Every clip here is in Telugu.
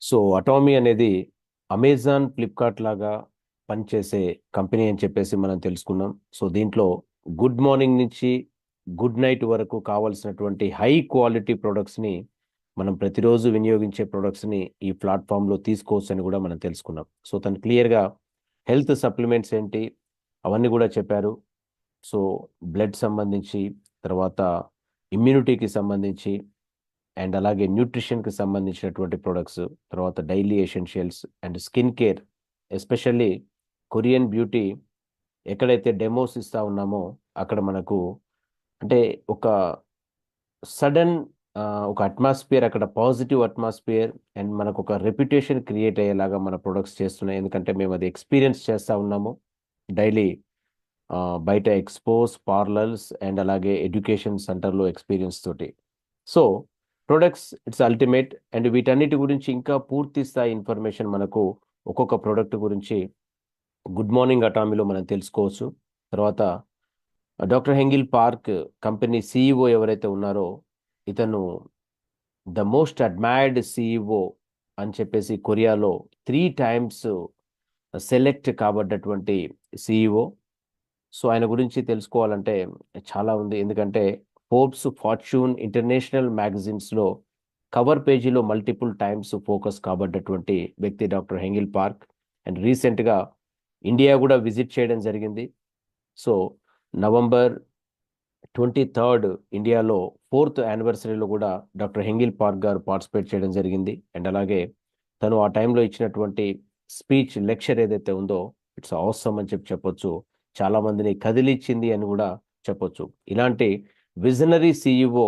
సో అటామీ అనేది అమెజాన్ ఫ్లిప్కార్ట్ లాగా పనిచేసే కంపెనీ అని చెప్పేసి మనం తెలుసుకున్నాం. సో దీంట్లో గుడ్ మార్నింగ్ నుంచి గుడ్ నైట్ వరకు కావాల్సినటువంటి హై క్వాలిటీ ప్రొడక్ట్స్ని మనం ప్రతిరోజు వినియోగించే ప్రొడక్ట్స్ని ఈ ప్లాట్ఫామ్లో తీసుకోవచ్చు అని కూడా మనం తెలుసుకున్నాం. సో తను క్లియర్గా హెల్త్ సప్లిమెంట్స్ ఏంటి అవన్నీ కూడా చెప్పారు. సో బ్లడ్ సంబంధించి, తర్వాత ఇమ్యూనిటీకి సంబంధించి, అండ్ అలాగే న్యూట్రిషన్కి సంబంధించినటువంటి ప్రొడక్ట్స్, తర్వాత daily essentials and skin care, especially Korean beauty ఎక్కడైతే డెమోస్ ఇస్తా ఉన్నామో అక్కడ మనకు అంటే ఒక సడన్ ఒక అట్మాస్ఫియర్, అక్కడ పాజిటివ్ అట్మాస్ఫియర్ అండ్ మనకు ఒక రెప్యుటేషన్ క్రియేట్ అయ్యేలాగా మన ప్రొడక్ట్స్ చేస్తున్నాయి. ఎందుకంటే మేము అది ఎక్స్పీరియన్స్ చేస్తూ ఉన్నాము డైలీ, బయట ఎక్స్పోస్ పార్లర్స్ అండ్ అలాగే ఎడ్యుకేషన్ సెంటర్లో ఎక్స్పీరియన్స్ తోటి. So products it's ultimate. And వీటన్నిటి గురించి ఇంకా పూర్తి స్థాయి ఇన్ఫర్మేషన్ మనకు ఒక్కొక్క ప్రోడక్ట్ గురించి గుడ్ మార్నింగ్ అటామీలో మనం తెలుసుకోవచ్చు. తర్వాత డాక్టర్ హెంగిల్ పార్క్ కంపెనీ సిఇఓ ఎవరైతే ఉన్నారో ఇతను ద మోస్ట్ అడ్మైర్డ్ సిఇఓ అని చెప్పేసి కొరియాలో 3 టైమ్స్ సెలెక్ట్ కాబడ్డటువంటి సిఇఓ. సో ఆయన గురించి తెలుసుకోవాలంటే చాలా ఉంది. ఎందుకంటే ఫోర్బ్స్, ఫార్చ్యూన్, ఇంటర్నేషనల్ మ్యాగజైన్స్లో కవర్ పేజీలో మల్టిపుల్ టైమ్స్ ఫోకస్ కాబడ్డటువంటి వ్యక్తి డాక్టర్ హెంగిల్ పార్క్. అండ్ రీసెంట్గా ఇండియా కూడా విజిట్ చేయడం జరిగింది. సో నవంబర్ 23 ఇండియాలో 4th యానివర్సరీలో కూడా డాక్టర్ హెంగిల్ పార్క్ గారు పార్టిసిపేట్ చేయడం జరిగింది. అండ్ అలాగే తను ఆ టైంలో ఇచ్చినటువంటి స్పీచ్, లెక్చర్ ఏదైతే ఉందో ఇట్స్ అవసరం అని చెప్పొచ్చు. చాలా మందిని కదిలిచ్చింది అని కూడా చెప్పొచ్చు. ఇలాంటి విజనరీ సిఇఓ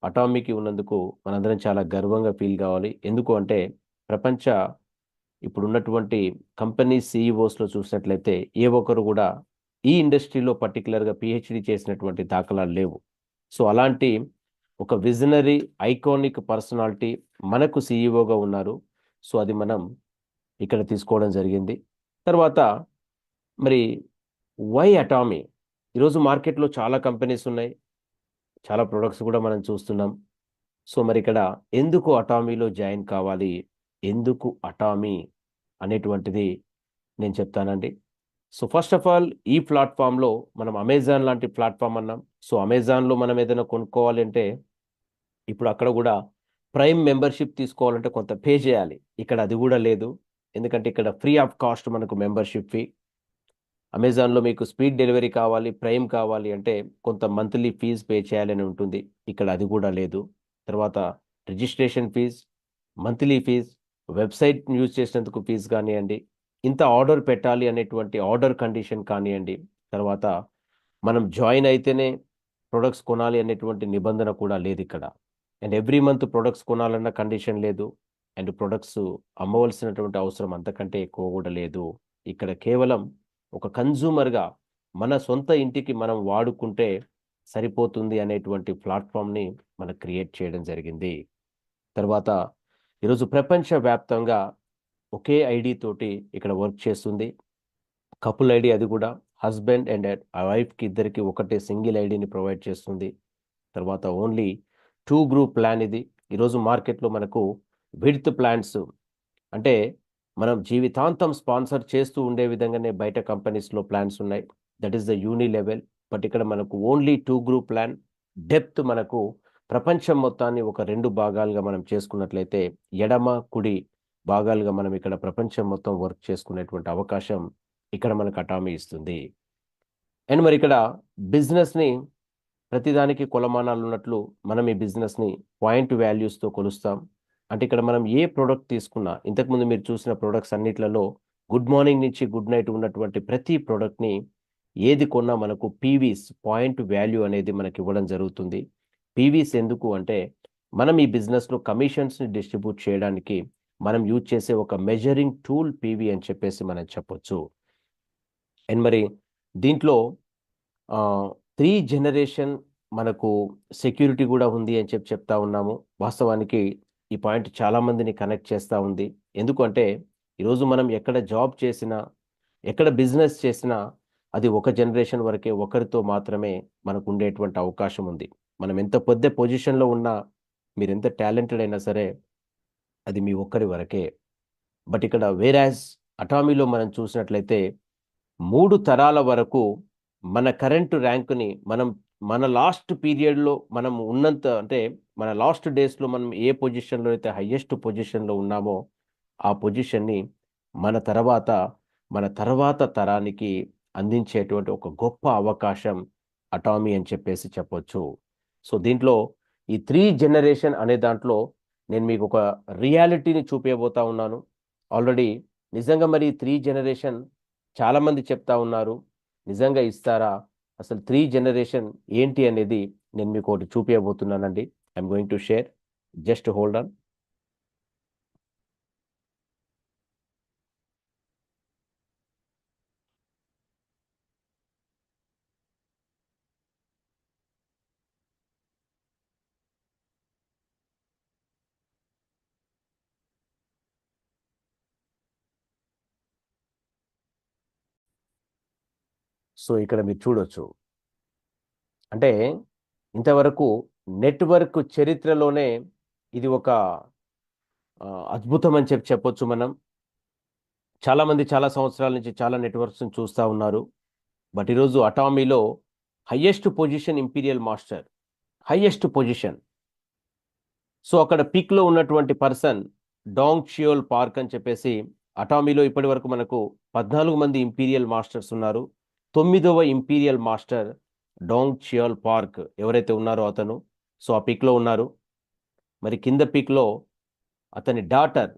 అటామీకి ఉన్నందుకు మనందరం చాలా గర్వంగా ఫీల్ కావాలి. ఎందుకు అంటే ప్రపంచ ఇప్పుడున్నటువంటి కంపెనీ సిఇఓస్లో చూసినట్లయితే ఏ ఒక్కరు కూడా ఈ ఇండస్ట్రీలో పర్టికులర్గా పిహెచ్డి చేసినటువంటి దాఖలాలు లేవు. సో అలాంటి ఒక విజనరీ ఐకానిక్ పర్సనాలిటీ మనకు సిఇఓగా ఉన్నారు. సో అది మనం ఇక్కడ తీసుకోవడం జరిగింది. తర్వాత మరి వై అటామీ? ఈరోజు మార్కెట్లో చాలా కంపెనీస్ ఉన్నాయి, చాలా ప్రొడక్ట్స్ కూడా మనం చూస్తున్నాం. సో మరి ఇక్కడ ఎందుకు అటామీలో జాయిన్ కావాలి, ఎందుకు అటామీ అనేటువంటిది నేను చెప్తానండి. సో ఫస్ట్ ఆఫ్ ఆల్ ఈ ప్లాట్ఫామ్లో మనం అమెజాన్ లాంటి ప్లాట్ఫామ్ అన్నాం. సో అమెజాన్లో మనం ఏదైనా కొనుక్కోవాలి అంటే ఇప్పుడు అక్కడ కూడా ప్రైమ్ మెంబర్షిప్ తీసుకోవాలంటే కొంత పే చేయాలి. ఇక్కడ అది కూడా లేదు. ఎందుకంటే ఇక్కడ ఫ్రీ ఆఫ్ కాస్ట్ మనకు మెంబర్షిప్ ఫీ. అమెజాన్లో మీకు స్పీడ్ డెలివరీ కావాలి, ప్రైమ్ కావాలి అంటే కొంత మంత్లీ ఫీజ్ పే చేయాలని ఉంటుంది. ఇక్కడ అది కూడా లేదు. తర్వాత registration fee, monthly fee, website use చేసినందుకు ఫీజ్ కానివ్వండి, ఇంత ఆర్డర్ పెట్టాలి అనేటువంటి ఆర్డర్ కండిషన్ కానివ్వండి, తర్వాత మనం జాయిన్ అయితేనే ప్రొడక్ట్స్ కొనాలి అనేటువంటి నిబంధన కూడా లేదు ఇక్కడ. అండ్ ఎవ్రీ మంత్ ప్రొడక్ట్స్ కొనాలన్న కండిషన్ లేదు. అండ్ ప్రొడక్ట్స్ అమ్మవలసినటువంటి అవసరం అంతకంటే ఎక్కువ కూడా లేదు. ఇక్కడ కేవలం ఒక కన్జ్యూమర్గా మన సొంత ఇంటికి మనం వాడుకుంటే సరిపోతుంది అనేటువంటి ప్లాట్ఫామ్ని మనం క్రియేట్ చేయడం జరిగింది. తర్వాత ఈరోజు ప్రపంచవ్యాప్తంగా ఒకే ఐడి తోటి ఇక్కడ వర్క్ చేస్తుంది. కపుల్ ఐడి, అది కూడా హస్బెండ్ అండ్ వైఫ్కి ఇద్దరికి ఒకటే సింగిల్ ఐడిని ప్రొవైడ్ చేస్తుంది. తర్వాత ఓన్లీ 2 గ్రూప్ ప్లాన్ ఇది. ఈరోజు మార్కెట్లో మనకు విడ్త్ ప్లాన్స్ అంటే మనం జీవితాంతం స్పాన్సర్ చేస్తూ ఉండే విధంగానే బయట కంపెనీస్లో ప్లాన్స్ ఉన్నాయి. That is the uni level. But ఇక్కడ మనకు ఓన్లీ 2 గ్రూప్ ప్లాన్. డెప్త్ మనకు ప్రపంచం మొత్తాన్ని ఒక 2 భాగాలుగా మనం చేసుకున్నట్లయితే ఎడమ కుడి భాగాలుగా మనం ఇక్కడ ప్రపంచం మొత్తం వర్క్ చేసుకునేటువంటి అవకాశం ఇక్కడ మనకు అటామీ ఇస్తుంది. అండ్ మరి ఇక్కడ బిజినెస్ని ప్రతిదానికి కొలమానాలు ఉన్నట్లు మనం ఈ బిజినెస్ని పాయింట్ వాల్యూస్తో కొలుస్తాం. అంటే ఇక్కడ మనం ఏ ప్రోడక్ట్ తీసుకున్నా, ఇంతకుముందు మీరు చూసిన ప్రోడక్ట్స్ అన్నిట్లలో గుడ్ మార్నింగ్ నుంచి గుడ్ నైట్ ఉన్నటువంటి ప్రతి ప్రోడక్ట్ని ఏది కొన్నా మనకు పీవీస్, పాయింట్ వాల్యూ అనేది మనకి ఇవ్వడం జరుగుతుంది. పీవీస్ ఎందుకు అంటే మనం ఈ బిజినెస్లో కమిషన్స్ని డిస్ట్రిబ్యూట్ చేయడానికి మనం యూజ్ చేసే ఒక మెజరింగ్ టూల్ పీవీ అని చెప్పేసి మనం చెప్పొచ్చు. అండ్ మరి దీంట్లో 3 జనరేషన్ మనకు సెక్యూరిటీ కూడా ఉంది అని చెప్తా ఉన్నాము. వాస్తవానికి ఈ పాయింట్ చాలా మందిని కనెక్ట్ చేస్తూ ఉంది. ఎందుకంటే ఈరోజు మనం ఎక్కడ జాబ్ చేసినా, ఎక్కడ బిజినెస్ చేసినా అది ఒక జనరేషన్ వరకే, ఒకరితో మాత్రమే మనకు ఉండేటువంటి అవకాశం ఉంది. మనం ఎంత పెద్ద పొజిషన్లో ఉన్నా, మీరు ఎంత టాలెంటెడ్ అయినా సరే, అది మీ ఒక్కరి వరకే. బట్ ఇక్కడ వేరాజ్ అటామీలో మనం చూసినట్లయితే 3 తరాల వరకు మన కరెంటు ర్యాంకుని మన లాస్ట్ పీరియడ్లో మనం ఉన్నంత, అంటే మన లాస్ట్ డేస్లో మనం ఏ పొజిషన్లో అయితే హయ్యెస్ట్ పొజిషన్లో ఉన్నామో ఆ పొజిషన్ని మన తర్వాత మన తర్వాత తరానికి అందించేటువంటి ఒక గొప్ప అవకాశం అటామీ అని చెప్పేసి చెప్పొచ్చు. సో దీంట్లో ఈ 3 జనరేషన్ అనే దాంట్లో నేను మీకు ఒక రియాలిటీని చూపించబోతా ఉన్నాను. ఆల్రెడీ నిజంగా మరి 3 జనరేషన్ చాలా మంది చెప్తా ఉన్నారు, నిజంగా ఇస్తారా? అసలు 3 జనరేషన్ ఏంటి అనేది నేను మీకు ఒకటి చూపించబోతున్నానండి. I'm going to share, just hold on. So ఇక్కడ మీరు చూడొచ్చు, అంటే ఇంతవరకు నెట్వర్క్ చరిత్రలోనే ఇది ఒక అద్భుతం అని చెప్పొచ్చు మనం. చాలా మంది చాలా సంవత్సరాల నుంచి చాలా నెట్వర్క్స్ చూస్తూ ఉన్నారు. బట్ ఈరోజు అటామీలో highest position imperial master, highest position. So అక్కడ పీక్ లో ఉన్నటువంటి పర్సన్ డాంగ్ చియోల్ పార్క్ అని చెప్పేసి, అటామీలో ఇప్పటి వరకు మనకు 14 మంది ఇంపీరియల్ మాస్టర్స్ ఉన్నారు. 9వ imperial master Dong Cheol Park ఎవరైతే ఉన్నారో అతను, సో ఆ పీక్ లో ఉన్నారు. మరి కింద పీక్ లో అతని డాటర్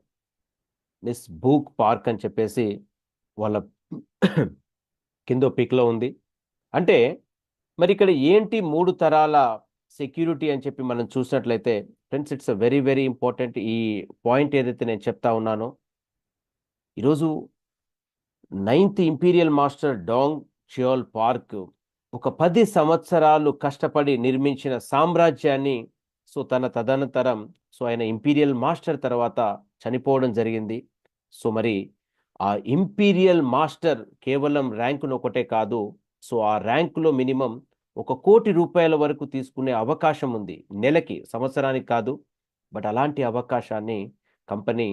మిస్ బూక్ పార్క్ అని చెప్పేసి వాళ్ళ కింద పీక్ లో ఉంది. అంటే మరి ఇక్కడ ఏంటి 3 తరాల సెక్యూరిటీ అని చెప్పి మనం చూసినట్లయితే friends, it's a very very important. ఈ పాయింట్ ఏదైతే నేను చెప్తా ఉన్నానో, ఈరోజు 9th imperial master Dong Cheol park ఒక 10 సంవత్సరాలు కష్టపడి నిర్మించిన సామ్రాజ్యాన్ని, సో తన తదనంతరం, సో ఆయన ఇంపీరియల్ మాస్టర్ తర్వాత చనిపోవడం జరిగింది. సో మరి ఆ ఇంపీరియల్ మాస్టర్ కేవలం ర్యాంకును ఒకటే కాదు, సో ఆ ర్యాంకులో మినిమం 1 కోటి రూపాయల వరకు తీసుకునే అవకాశం ఉంది నెలకి, సంవత్సరానికి కాదు. బట్ అలాంటి అవకాశాన్ని కంపెనీ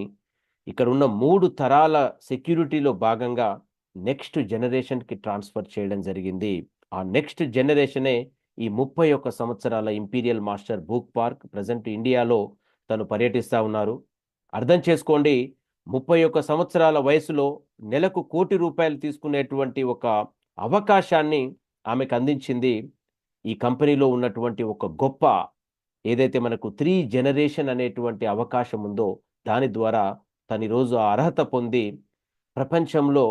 ఇక్కడ ఉన్న 3 తరాల సెక్యూరిటీలో భాగంగా నెక్స్ట్ జనరేషన్కి ట్రాన్స్ఫర్ చేయడం జరిగింది. ఆ నెక్స్ట్ జనరేషనే ఈ 31 సంవత్సరాల imperial master book park. Present ఇండియాలో తను పర్యటిస్తూ ఉన్నారు. అర్థం చేసుకోండి, 31 సంవత్సరాల వయసులో నెలకు 1 కోటి రూపాయలు తీసుకునేటువంటి ఒక అవకాశాన్ని ఆమెకు అందించింది ఈ కంపెనీలో ఉన్నటువంటి ఒక గొప్ప, ఏదైతే మనకు 3 జనరేషన్ అనేటువంటి అవకాశం ఉందో దాని ద్వారా తను ఈరోజు ఆ అర్హత పొంది ప్రపంచంలో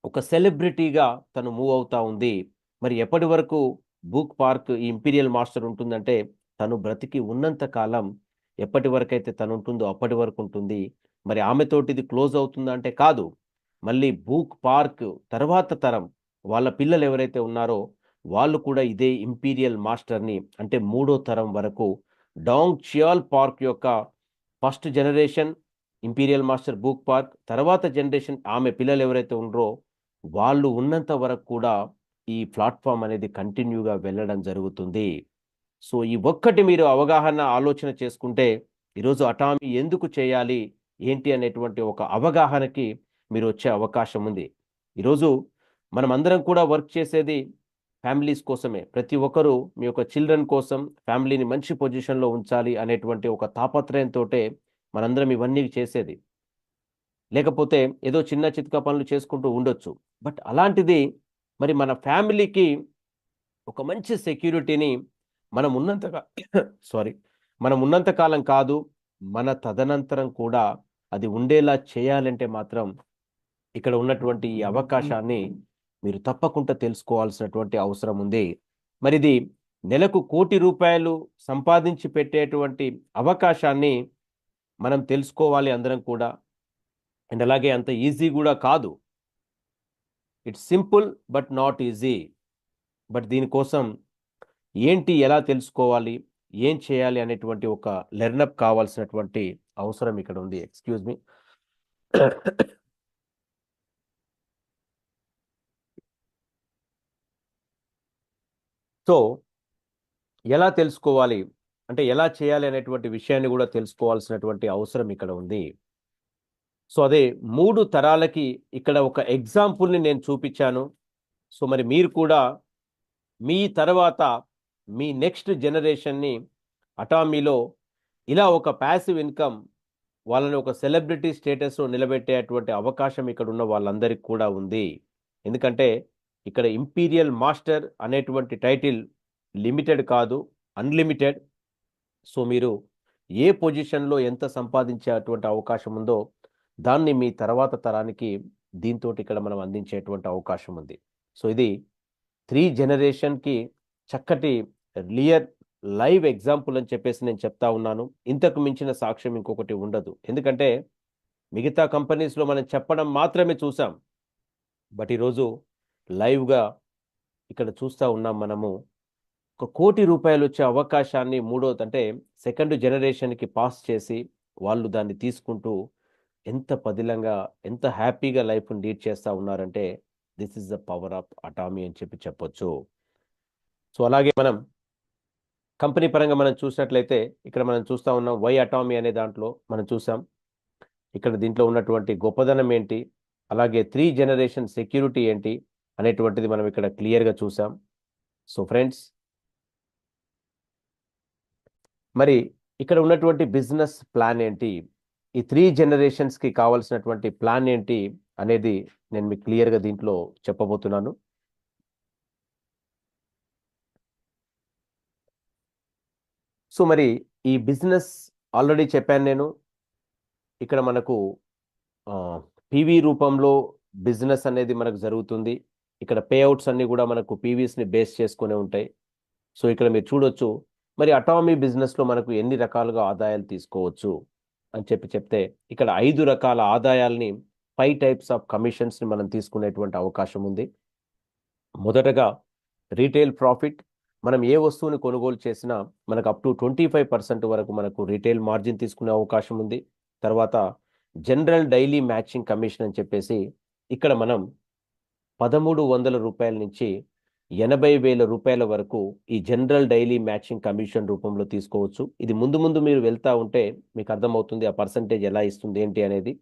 ఒక సెలబ్రిటీగా తను మూవ్ అవుతా ఉంది. మరి ఎప్పటి వరకు బూక్ పార్క్ ఈ ఇంపీరియల్ మాస్టర్ ఉంటుందంటే, తను బ్రతికి ఉన్నంత కాలం ఎప్పటి వరకు అయితే తను ఉంటుందో అప్పటి వరకు ఉంటుంది. మరి ఆమెతోటి ఇది క్లోజ్ అవుతుందా అంటే కాదు. మళ్ళీ బూక్ పార్క్ తర్వాత తరం వాళ్ళ పిల్లలు ఎవరైతే ఉన్నారో వాళ్ళు కూడా ఇదే ఇంపీరియల్ మాస్టర్ని, అంటే 3వ తరం వరకు డాంగ్ చియాల్ పార్క్ యొక్క first generation imperial master book park, తర్వాత జనరేషన్ ఆమె పిల్లలు ఎవరైతే ఉన్నారో వాళ్ళు ఉన్నంత వరకు కూడా ఈ ప్లాట్ఫామ్ అనేది కంటిన్యూగా వెళ్ళడం జరుగుతుంది. సో ఈ ఒక్కటి మీరు అవగాహన ఆలోచన చేసుకుంటే, ఈరోజు అటామీ ఎందుకు చేయాలి ఏంటి అనేటువంటి ఒక అవగాహనకి మీరు వచ్చే అవకాశం ఉంది. ఈరోజు మనం అందరం కూడా వర్క్ చేసేది ఫ్యామిలీస్ కోసమే. ప్రతి ఒక్కరూ మీ యొక్క చిల్డ్రన్ కోసం ఫ్యామిలీని మంచి పొజిషన్లో ఉంచాలి అనేటువంటి ఒక తాపత్రయంతోటే మనందరం ఇవన్నీ చేసేది. లేకపోతే ఏదో చిన్న చితకా పనులు చేసుకుంటూ ఉండొచ్చు. బట్ అలాంటిది మరి మన ఫ్యామిలీకి ఒక మంచి సెక్యూరిటీని మనం ఉన్నంతగా సారీ మనం ఉన్నంత కాలం కాదు, మన తదనంతరం కూడా అది ఉండేలా చేయాలంటే మాత్రం ఇక్కడ ఉన్నటువంటి ఈ అవకాశాన్ని మీరు తప్పకుండా తెలుసుకోవాల్సినటువంటి అవసరం ఉంది. మరి ఇది నెలకు 1 కోటి రూపాయలు సంపాదించి పెట్టేటువంటి అవకాశాన్ని మనం తెలుసుకోవాలి అందరం కూడా. అండ్ అలాగే అంత ఈజీ కూడా కాదు. It's simple but not easy. But దీనికోసం ఏంటి, ఎలా తెలుసుకోవాలి, ఏం చేయాలి అనేటువంటి ఒక లెర్నప్ కావాల్సినటువంటి అవసరం ఇక్కడ ఉంది. Excuse me. సో ఎలా తెలుసుకోవాలి? అంటే ఎలా చేయాలి అనేటువంటి విషయాన్ని కూడా తెలుసుకోవాల్సినటువంటి అవసరం ఇక్కడ ఉంది. సో అదే 3 తరాలకి ఇక్కడ ఒక ఎగ్జాంపుల్ని నేను చూపించాను. సో మరి మీరు కూడా మీ తర్వాత మీ నెక్స్ట్ జనరేషన్ని అటామీలో ఇలా ఒక ప్యాసివ్ ఇన్కమ్ వాళ్ళని ఒక సెలబ్రిటీ స్టేటస్లో నిలబెట్టేటువంటి అవకాశం ఇక్కడ ఉన్న వాళ్ళందరికీ కూడా ఉంది. ఎందుకంటే ఇక్కడ ఇంపీరియల్ మాస్టర్ అనేటువంటి టైటిల్ లిమిటెడ్ కాదు, అన్లిమిటెడ్. సో మీరు ఏ పొజిషన్లో ఎంత సంపాదించేటువంటి అవకాశం ఉందో దాన్ని మీ తర్వాత తరానికి దీంతో ఇక్కడ మనం అందించేటువంటి అవకాశం ఉంది. సో ఇది 3 జనరేషన్కి చక్కటి రియల్ లైవ్ ఎగ్జాంపుల్ అని చెప్పేసి నేను చెప్తా ఉన్నాను. ఇంతకు మించిన సాక్ష్యం ఇంకొకటి ఉండదు. ఎందుకంటే మిగతా కంపెనీస్లో మనం చెప్పడం మాత్రమే చూసాం. బట్ ఈరోజు లైవ్గా ఇక్కడ చూస్తూ ఉన్నాం మనము. 1 కోటి రూపాయలు వచ్చే అవకాశాన్ని అంటే సెకండ్ జనరేషన్కి పాస్ చేసి వాళ్ళు దాన్ని తీసుకుంటూ ఎంత పదిలంగా ఎంత హ్యాపీగా లైఫ్ని లీడ్ చేస్తూ ఉన్నారంటే this is the power of Atomy అని చెప్పొచ్చు. సో అలాగే మనం కంపెనీ పరంగా మనం చూసినట్లయితే ఇక్కడ మనం చూస్తూ ఉన్నాం వై అటామీ అనే దాంట్లో మనం చూసాం. ఇక్కడ దీంట్లో ఉన్నటువంటి గొప్పదనం ఏంటి, అలాగే 3 జనరేషన్ సెక్యూరిటీ ఏంటి అనేటువంటిది మనం ఇక్కడ క్లియర్గా చూసాం. సో ఫ్రెండ్స్, మరి ఇక్కడ ఉన్నటువంటి బిజినెస్ ప్లాన్ ఏంటి, ఈ 3 జనరేషన్స్కి కావాల్సినటువంటి ప్లాన్ ఏంటి అనేది నేను మీకు క్లియర్గా దీంట్లో చెప్పబోతున్నాను. సో మరి ఈ బిజినెస్ ఆల్రెడీ చెప్పాను నేను. ఇక్కడ మనకు పీవీ రూపంలో బిజినెస్ అనేది మనకు జరుగుతుంది. ఇక్కడ పేఅవుట్స్ అన్నీ కూడా మనకు పీవీస్ని బేస్ చేసుకునే ఉంటాయి. సో ఇక్కడ మీరు చూడొచ్చు మరి అటామీ బిజినెస్లో మనకు ఎన్ని రకాలుగా ఆదాయాలు తీసుకోవచ్చు అని చెప్తే ఇక్కడ 5 రకాల ఆదాయాల్ని 5 టైప్స్ ఆఫ్ కమిషన్స్ని మనం తీసుకునేటువంటి అవకాశం ఉంది. మొదటగా రీటైల్ ప్రాఫిట్. మనం ఏ వస్తువుని కొనుగోలు చేసినా మనకు అప్ టు 25% వరకు మనకు రీటైల్ మార్జిన్ తీసుకునే అవకాశం ఉంది. తర్వాత జనరల్ డైలీ మ్యాచింగ్ కమిషన్ అని చెప్పేసి ఇక్కడ మనం 1,300 రూపాయల నుంచి 80,000 రూపాయల వరకు ఈ జనరల్ డైలీ మ్యాచింగ్ కమిషన్ రూపంలో తీసుకోవచ్చు. ఇది ముందు మీరు వెళ్తా ఉంటే మీకు అర్థమవుతుంది ఆ పర్సంటేజ్ ఎలా ఇస్తుంది ఏంటి అనేది.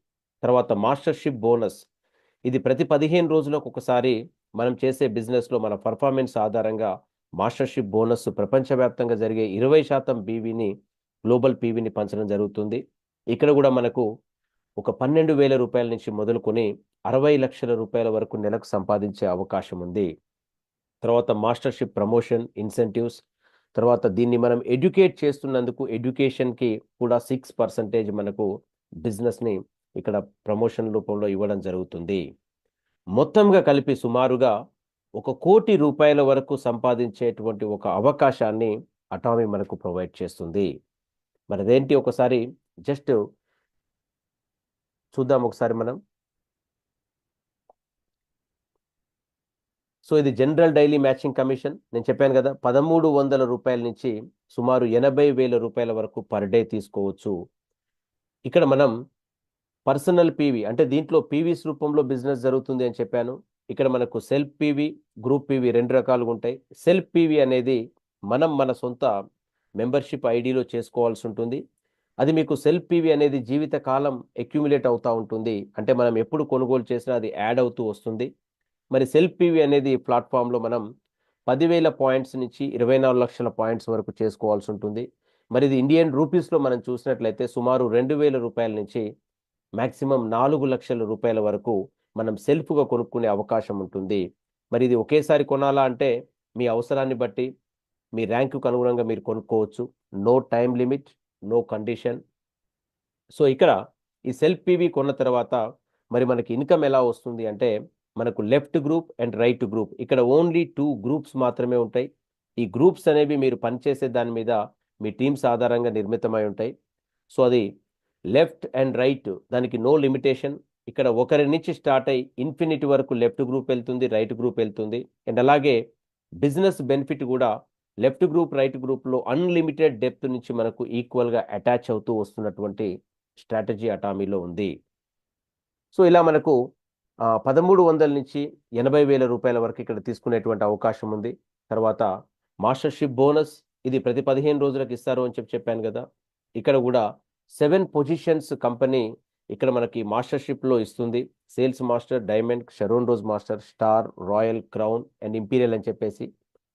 తర్వాత మాస్టర్షిప్ బోనస్. ఇది ప్రతి 15 రోజులకు ఒకసారి మనం చేసే బిజినెస్లో మన పర్ఫార్మెన్స్ ఆధారంగా మాస్టర్షిప్ బోనస్ ప్రపంచవ్యాప్తంగా జరిగే 20% బీవీని గ్లోబల్ పీవీని పంచడం జరుగుతుంది. ఇక్కడ కూడా మనకు ఒక 12,000 రూపాయల నుంచి మొదలుకొని 60 లక్షల రూపాయల వరకు నెలకు సంపాదించే అవకాశం ఉంది. తర్వాత మాస్టర్షిప్ ప్రమోషన్ ఇన్సెంటివ్స్. తర్వాత దీన్ని మనం ఎడ్యుకేట్ చేస్తున్నందుకు ఎడ్యుకేషన్కి కూడా 6% మనకు బిజినెస్ని ఇక్కడ ప్రమోషన్ రూపంలో ఇవ్వడం జరుగుతుంది. మొత్తంగా కలిపి సుమారుగా 1 కోటి రూపాయల వరకు సంపాదించేటువంటి ఒక అవకాశాన్ని అటామీ మనకు ప్రొవైడ్ చేస్తుంది. మరి అదేంటి ఒకసారి జస్ట్ చూద్దాం ఒకసారి మనం. సో ఇది జనరల్ డైలీ మ్యాచింగ్ కమిషన్ నేను చెప్పాను కదా, 1,300 రూపాయల నుంచి సుమారు 80,000 రూపాయల వరకు పర్ డే తీసుకోవచ్చు. ఇక్కడ మనం పర్సనల్ పీవీ అంటే దీంట్లో పీవీస్ రూపంలో బిజినెస్ జరుగుతుంది అని చెప్పాను. ఇక్కడ మనకు సెల్ఫ్ పీవీ, గ్రూప్ పీవీ 2 రకాలుగా ఉంటాయి. సెల్ఫ్ పీవీ అనేది మనం మన సొంత మెంబర్షిప్ ఐడిలో చేసుకోవాల్సి ఉంటుంది. అది మీకు సెల్ఫ్ పీవీ అనేది జీవితకాలం అక్యుములేట్ అవుతూ ఉంటుంది. అంటే మనం ఎప్పుడు కొనుగోలు చేసినా అది యాడ్ అవుతూ వస్తుంది. మరి సెల్ఫ్ పీవీ అనేది ప్లాట్ఫామ్లో మనం 10,000 పాయింట్స్ నుంచి 24 లక్షల పాయింట్స్ వరకు చేసుకోవాల్సి ఉంటుంది. మరి ఇది ఇండియన్ రూపీస్లో మనం చూసినట్లయితే సుమారు 2,000 రూపాయల నుంచి మ్యాక్సిమం 4 లక్షల రూపాయల వరకు మనం సెల్ఫ్గా కొనుక్కునే అవకాశం ఉంటుంది. మరి ఇది ఒకేసారి కొనాలా అంటే మీ అవసరాన్ని బట్టి మీ ర్యాంకుకు అనుగుణంగా మీరు కొనుక్కోవచ్చు. No time limit, no condition. So ఇక్కడ ఈ సెల్ఫ్ పీవీ కొన్న తర్వాత మరి మనకి ఇన్కమ్ ఎలా వస్తుంది అంటే మనకు left group and right group, ఇక్కడ ఓన్లీ 2 గ్రూప్స్ మాత్రమే ఉంటాయి. ఈ గ్రూప్స్ అనేవి మీరు పనిచేసే దాని మీద మీ టీమ్స్ ఆధారంగా నిర్మితమై ఉంటాయి. సో అది లెఫ్ట్ అండ్ రైట్, దానికి నో లిమిటేషన్. ఇక్కడ ఒకరి నుంచి స్టార్ట్ అయ్యి ఇన్ఫినిటీ వరకు లెఫ్ట్ గ్రూప్ వెళ్తుంది, రైట్ గ్రూప్ వెళ్తుంది. అండ్ అలాగే బిజినెస్ బెనిఫిట్ కూడా లెఫ్ట్ గ్రూప్ రైట్ గ్రూప్లో అన్లిమిటెడ్ డెప్త్ నుంచి మనకు ఈక్వల్గా అటాచ్ అవుతూ వస్తున్నటువంటి స్ట్రాటజీ అటామీలో ఉంది. సో ఇలా మనకు 1,300 నుంచి 80,000 రూపాయల వరకు ఇక్కడ తీసుకునేటువంటి అవకాశం ఉంది. తర్వాత మాస్టర్షిప్ బోనస్ ఇది ప్రతి 15 రోజులకు ఇస్తారు అని చెప్పాను కదా. ఇక్కడ కూడా 7 పొజిషన్స్ కంపెనీ ఇక్కడ మనకి మాస్టర్షిప్లో ఇస్తుంది. Sales master, diamond, Sharon rose master, star, royal, crown and imperial అని చెప్పేసి.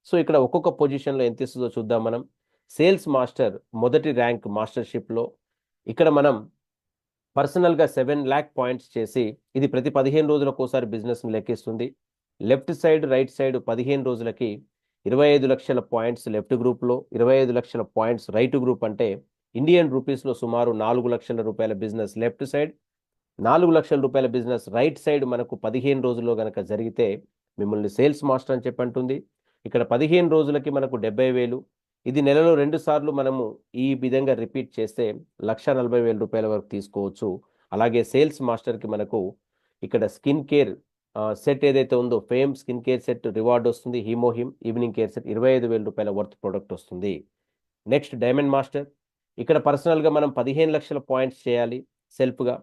సో ఇక్కడ ఒక్కొక్క పొజిషన్లో ఎంత ఇస్తుందో చూద్దాం మనం. సేల్స్ మాస్టర్ మొదటి ర్యాంక్ మాస్టర్షిప్లో ఇక్కడ మనం పర్సనల్గా 7 lakh పాయింట్స్ చేసి ఇది ప్రతి 15 రోజులకు ఒకసారి బిజినెస్ని లెక్కిస్తుంది. లెఫ్ట్ సైడ్ రైట్ సైడ్ 15 రోజులకి 25 లక్షల పాయింట్స్ లెఫ్ట్ గ్రూప్లో, 25 లక్షల పాయింట్స్ రైట్ గ్రూప్, అంటే ఇండియన్ రూపీస్లో సుమారు 4 లక్షల రూపాయల బిజినెస్ లెఫ్ట్ సైడ్, 4 లక్షల రూపాయల బిజినెస్ రైట్ సైడ్ మనకు 15 రోజుల్లో కనుక జరిగితే మిమ్మల్ని సేల్స్ మాస్టర్ అని చెప్పంటుంది. ఇక్కడ 15 రోజులకి మనకు 70,000, ఇది నెలలో 2 సార్లు మనము ఈ విధంగా రిపీట్ చేస్తే 1,40,000 రూపాయల వరకు తీసుకోవచ్చు. అలాగే సేల్స్ మాస్టర్కి మనకు ఇక్కడ స్కిన్ కేర్ సెట్ ఏదైతే ఉందో, fame skin care set reward వస్తుంది. హీమోహిమ్ ఈవినింగ్ కేర్ సెట్ 25,000 రూపాయల వర్త్ ప్రొడక్ట్ వస్తుంది. నెక్స్ట్ డైమండ్ మాస్టర్, ఇక్కడ పర్సనల్గా మనం 15 లక్షల పాయింట్స్ చేయాలి సెల్ఫ్గా.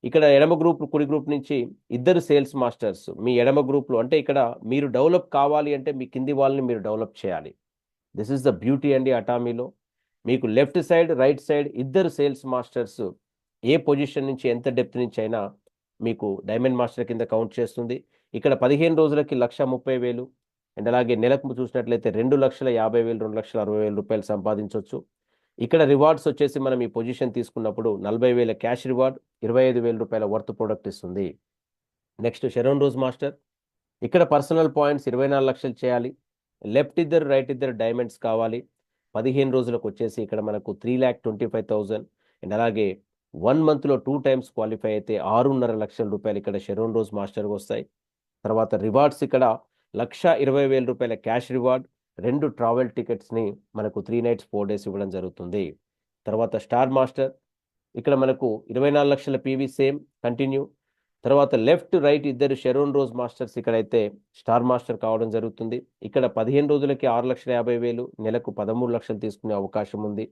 ఇక్కడ ఎడమ గ్రూప్ కుడి గ్రూప్ నుంచి ఇద్దరు సేల్స్ మాస్టర్స్ మీ ఎడమ గ్రూప్లో, అంటే ఇక్కడ మీరు డెవలప్ కావాలి అంటే మీ కింది వాళ్ళని మీరు డెవలప్ చేయాలి. దిస్ ఇస్ ద బ్యూటీ అండి అటామీలో. మీకు లెఫ్ట్ సైడ్ రైట్ సైడ్ ఇద్దరు సేల్స్ మాస్టర్స్ ఏ పొజిషన్ నుంచి ఎంత డెప్త్ నుంచి అయినా మీకు డైమండ్ మాస్టర్ కింద కౌంట్ చేస్తుంది. ఇక్కడ 15 రోజులకి 1,30,000 అండ్ అలాగే నెలకు చూసినట్లయితే 2,50,000, 2,60,000 రూపాయలు సంపాదించవచ్చు. ఇక్కడ రివార్డ్స్ వచ్చేసి మనం ఈ పొజిషన్ తీసుకున్నప్పుడు 40,000 క్యాష్ రివార్డ్, 25,000 రూపాయల వర్త్ ప్రొడక్ట్ ఇస్తుంది. నెక్స్ట్ షెరోన్ రోజ్ మాస్టర్, ఇక్కడ పర్సనల్ పాయింట్స్ 24 లక్షలు చేయాలి. లెఫ్ట్ ఇద్దరు రైట్ ఇద్దరు డైమండ్స్ కావాలి. 15 రోజులకు వచ్చేసి ఇక్కడ మనకు 3,25,000 అండ్ అలాగే 1 monthలో 2 times క్వాలిఫై అయితే 6.5 లక్షల రూపాయలు ఇక్కడ షెరోన్ రోజ్ మాస్టర్కి వస్తాయి. తర్వాత రివార్డ్స్ ఇక్కడ 1,20,000 రూపాయల క్యాష్ రివార్డ్, 2 ట్రావెల్ టికెట్స్ని మనకు 3 nights 4 days ఇవ్వడం జరుగుతుంది. తర్వాత స్టార్ మాస్టర్, ఇక్కడ మనకు 24 లక్షల పీవీ సేమ్ కంటిన్యూ. తర్వాత లెఫ్ట్ రైట్ ఇద్దరు షెరోన్ రోజ్ మాస్టర్స్ ఇక్కడైతే స్టార్ మాస్టర్ కావడం జరుగుతుంది. ఇక్కడ 15 రోజులకి 6,50,000, నెలకు 13 లక్షలు తీసుకునే అవకాశం ఉంది.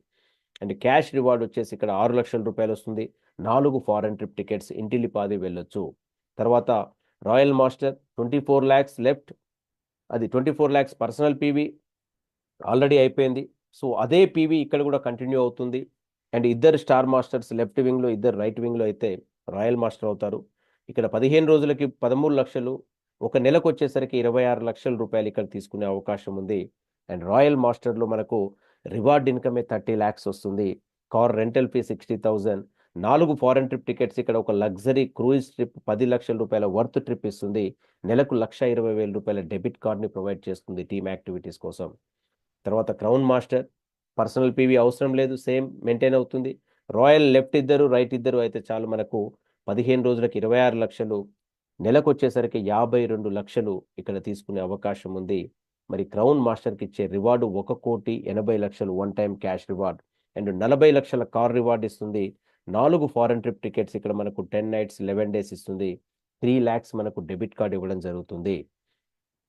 అండ్ క్యాష్ రివార్డ్ వచ్చేసి ఇక్కడ 6 లక్షల రూపాయలు వస్తుంది. 4 ఫారెన్ ట్రిప్ టికెట్స్ ఇంటిల్లిపాది వెళ్ళొచ్చు. తర్వాత రాయల్ మాస్టర్ 24 lakhs లెఫ్ట్, అది 24 lakhs పర్సనల్ పీవీ ఆల్రెడీ అయిపోయింది. సో అదే పీవీ ఇక్కడ కూడా కంటిన్యూ అవుతుంది. అండ్ ఇద్దరు స్టార్ మాస్టర్స్ లెఫ్ట్ వింగ్లో ఇద్దరు రైట్ వింగ్లో అయితే రాయల్ మాస్టర్ అవుతారు. ఇక్కడ 15 రోజులకి 13 లక్షలు, ఒక నెలకు వచ్చేసరికి 26 లక్షల రూపాయలు ఇక్కడ తీసుకునే అవకాశం ఉంది. అండ్ రాయల్ మాస్టర్లో మనకు రివార్డ్ ఇన్కమే 30 lakhs వస్తుంది. Car rental fee 60,000, 4 foreign trip tickets, ఇక్కడ ఒక లగ్జరీ క్రూయిజ్ ట్రిప్ 10 లక్షల రూపాయల వర్త్ ట్రిప్ ఇస్తుంది. నెలకు 1,20,000 రూపాయల డెబిట్ కార్డ్ని ప్రొవైడ్ చేస్తుంది టీమ్ యాక్టివిటీస్ కోసం. తర్వాత క్రౌన్ మాస్టర్ పర్సనల్ పీవీ అవసరం లేదు, సేమ్ మెయింటైన్ అవుతుంది. రాయల్ లెఫ్ట్ ఇద్దరు రైట్ ఇద్దరు అయితే చాలు మనకు 15 రోజులకి 26 లక్షలు, నెలకు వచ్చేసరికి 52 లక్షలు ఇక్కడ తీసుకునే అవకాశం ఉంది. మరి క్రౌన్ మాస్టర్కి ఇచ్చే reward 1,80,00,000 one time cash reward and 40 లక్షల కార్ రివార్డ్ ఇస్తుంది. 4 ఫారెన్ ట్రిప్ టికెట్స్ ఇక్కడ మనకు 10 nights 11 days ఇస్తుంది. 3 lakhs మనకు డెబిట్ కార్డ్ ఇవ్వడం జరుగుతుంది.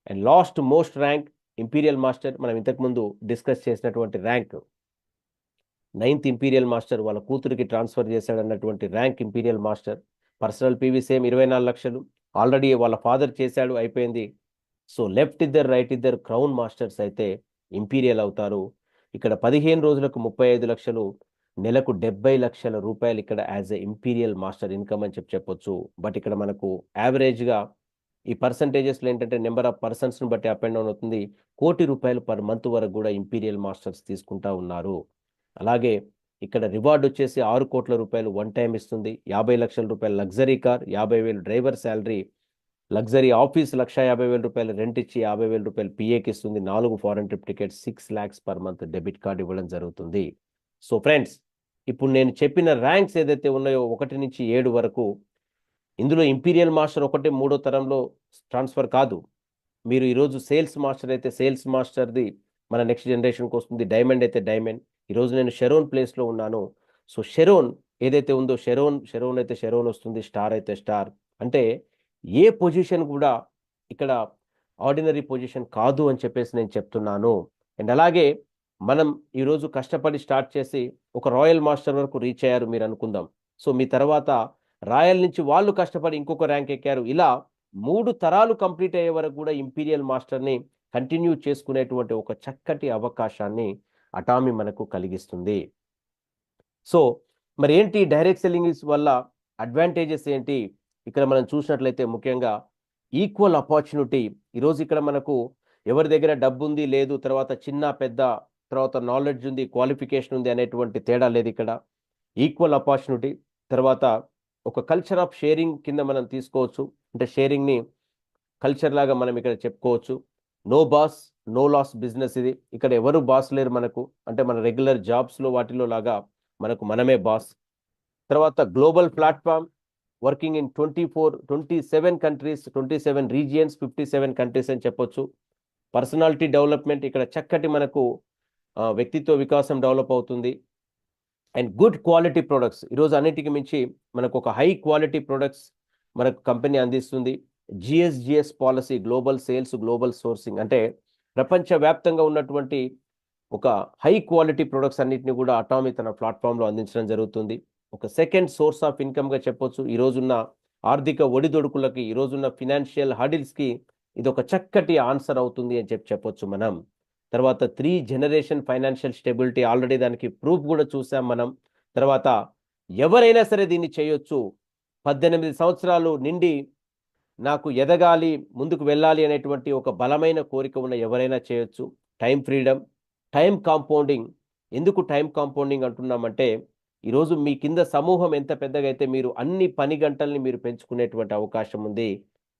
And last most rank imperial master, మనం ఇంతకుముందు డిస్కస్ చేసినటువంటి ర్యాంక్ 9th ఇంపీరియల్ మాస్టర్ వాళ్ళ కూతురికి ట్రాన్స్ఫర్ చేశాడన్నటువంటి rank imperial master. Personal PV same 24 లక్షలు, ఆల్రెడీ వాళ్ళ ఫాదర్ చేశాడు అయిపోయింది. సో లెఫ్ట్ ఇద్దరు రైట్ ఇద్దరు క్రౌన్ మాస్టర్స్ అయితే ఇంపీరియల్ అవుతారు. ఇక్కడ 15 రోజులకు 35 లక్షలు, నెలకు 70 లక్షల రూపాయలు ఇక్కడ as a imperial master income అని చెప్పొచ్చు. బట్ ఇక్కడ మనకు యావరేజ్గా ఈ పర్సంటేజెస్లో ఏంటంటే నెంబర్ ఆఫ్ పర్సన్స్ని బట్టి అప్ అండ్ డౌన్ అవుతుంది. 1,00,00,000 రూపాయలు పర్ మంత్ వరకు కూడా ఇంపీరియల్ మాస్టర్స్ తీసుకుంటా ఉన్నారు. అలాగే ఇక్కడ రివార్డ్ వచ్చేసి 6 కోట్ల రూపాయలు వన్ టైం ఇస్తుంది. 50 లక్షల రూపాయలు luxury car, 50,000 driver salary, luxury office 1,50,000 రూపాయలు రెంట్ ఇచ్చి 50,000 రూపాయలు పిఏకి ఇస్తుంది. 4 foreign trip tickets, 6 lakhs per month debit card ఇవ్వడం జరుగుతుంది. సో ఫ్రెండ్స్, ఇప్పుడు నేను చెప్పిన ర్యాంక్స్ ఏదైతే ఉన్నాయో 1 నుంచి 7 వరకు, ఇందులో ఇంపీరియల్ మాస్టర్ ఒకటే 3వ తరంలో ట్రాన్స్ఫర్ కాదు. మీరు ఈరోజు సేల్స్ మాస్టర్ అయితే సేల్స్ మాస్టర్ది మన నెక్స్ట్ జనరేషన్కి వస్తుంది. డైమండ్ అయితే డైమండ్. ఈరోజు నేను షెరోన్ ప్లేస్లో ఉన్నాను. సో షెరోన్ ఏదైతే ఉందో షెరోన్ అయితే షెరోన్ వస్తుంది, స్టార్ అయితే స్టార్. అంటే ఏ పొజిషన్ కూడా ఇక్కడ ఆర్డినరీ పొజిషన్ కాదు అని చెప్పేసి నేను చెప్తున్నాను. అండ్ అలాగే మనం ఈరోజు కష్టపడి స్టార్ట్ చేసి ఒక రాయల్ మాస్టర్ వరకు రీచ్ అయ్యారు మీరు అనుకుందాం. సో మీ తర్వాత రాయల్ నుంచి వాళ్ళు కష్టపడి ఇంకొక ర్యాంక్ ఎక్కారు. ఇలా 3 తరాలు కంప్లీట్ అయ్యే వరకు కూడా ఇంపీరియల్ మాస్టర్ని కంటిన్యూ చేసుకునేటువంటి ఒక చక్కటి అవకాశాన్ని అటామీ మనకు కలిగిస్తుంది. సో మరి ఏంటి డైరెక్ట్ సెల్లింగ్ వల్ల అడ్వాంటేజెస్ ఏంటి? ఇక్కడ మనం చూసినట్లయితే ముఖ్యంగా ఈక్వల్ ఆపర్చునిటీ. ఈరోజు ఇక్కడ మనకు ఎవరి దగ్గర డబ్బు ఉంది లేదు, తర్వాత చిన్న పెద్ద, తర్వాత నాలెడ్జ్ ఉంది, క్వాలిఫికేషన్ ఉంది అనేటువంటి తేడా లేదు ఇక్కడ. Equal opportunity. తర్వాత ఒక కల్చర్ ఆఫ్ షేరింగ్ కింద మనం తీసుకోవచ్చు. అంటే షేరింగ్ని కల్చర్ లాగా మనం ఇక్కడ చెప్పుకోవచ్చు. No boss no loss business ఇది. ఇక్కడ ఎవరు బాస్ లేరు మనకు. అంటే మన రెగ్యులర్ జాబ్స్లో వాటిలో లాగా మనకు మనమే బాస్. తర్వాత global platform, working in 27 countries, 27 regions, 57 countries అని చెప్పొచ్చు. పర్సనాలిటీ డెవలప్మెంట్, ఇక్కడ చక్కటి మనకు వ్యక్తిత్వ వికాసం డెవలప్ అవుతుంది. అండ్ గుడ్ క్వాలిటీ ప్రొడక్ట్స్, ఈరోజు అన్నిటికి మించి మనకు ఒక హై క్వాలిటీ ప్రొడక్ట్స్ మనకు కంపెనీ అందిస్తుంది. GSGS policy, global sales, global sourcing, అంటే ప్రపంచవ్యాప్తంగా ఉన్నటువంటి ఒక హై క్వాలిటీ ప్రొడక్ట్స్ అన్నిటిని కూడా అటామీ తన ప్లాట్ఫామ్లో అందించడం జరుగుతుంది. ఒక సెకండ్ సోర్స్ ఆఫ్ ఇన్కమ్గా చెప్పొచ్చు. ఈ రోజున్న ఆర్థిక ఒడిదొడుకులకి, ఈ రోజున్న ఫినాన్షియల్ హడిల్స్కి ఇది ఒక చక్కటి ఆన్సర్ అవుతుంది అని చెప్పొచ్చు మనం. తర్వాత 3 జనరేషన్ ఫైనాన్షియల్ స్టెబిలిటీ, ఆల్రెడీ దానికి ప్రూఫ్ కూడా చూసాం మనం. తర్వాత ఎవరైనా సరే దీన్ని చేయొచ్చు. 18 సంవత్సరాలు నిండి నాకు ఎదగాలి, ముందుకు వెళ్ళాలి అనేటువంటి ఒక బలమైన కోరిక ఉన్న ఎవరైనా చేయొచ్చు. Time freedom, time compounding. ఎందుకు టైం కాంపౌండింగ్ అంటున్నామంటే, ఈరోజు మీ కింద సమూహం ఎంత పెద్దగా అయితే మీరు అన్ని పని గంటల్ని మీరు పెంచుకునేటువంటి అవకాశం ఉంది.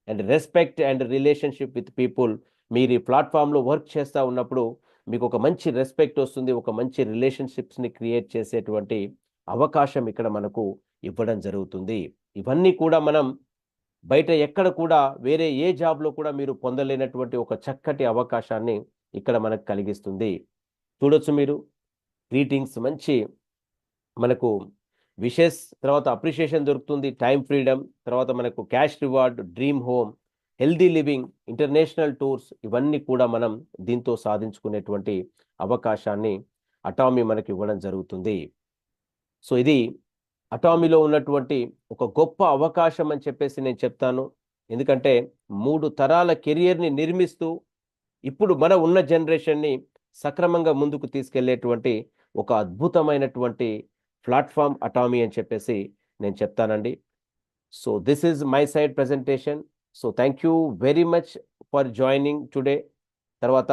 And respect and relationship with people, మీరు ఈ ప్లాట్ఫామ్లో వర్క్ చేస్తూ ఉన్నప్పుడు మీకు ఒక మంచి రెస్పెక్ట్ వస్తుంది, ఒక మంచి రిలేషన్షిప్స్ని క్రియేట్ చేసేటువంటి అవకాశం ఇక్కడ మనకు ఇవ్వడం జరుగుతుంది. ఇవన్నీ కూడా మనం బయట ఎక్కడ కూడా వేరే ఏ జాబ్లో కూడా మీరు పొందలేనటువంటి ఒక చక్కటి అవకాశాన్ని ఇక్కడ మనకు కలిగిస్తుంది. చూడొచ్చు మీరు, గ్రీటింగ్స్, మంచి మనకు విషెస్, తర్వాత అప్రిషియేషన్ దొరుకుతుంది, టైం ఫ్రీడమ్, తర్వాత మనకు cash reward, dream home, healthy living, international tours, ఇవన్నీ కూడా మనం దీంతో సాధించుకునేటువంటి అవకాశాన్ని అటామీ మనకి ఇవ్వడం జరుగుతుంది. సో ఇది అటామీలో ఉన్నటువంటి ఒక గొప్ప అవకాశం అని చెప్పేసి నేను చెప్తాను. ఎందుకంటే 3 తరాల కెరియర్ని నిర్మిస్తూ ఇప్పుడు మన ఉన్న జనరేషన్ని సక్రమంగా ముందుకు తీసుకెళ్లేటువంటి ఒక అద్భుతమైనటువంటి ప్లాట్ఫామ్ అటామీ అని చెప్పేసి నేను చెప్తానండి. So this is my side presentation. So thank you very much for joining today. తర్వాత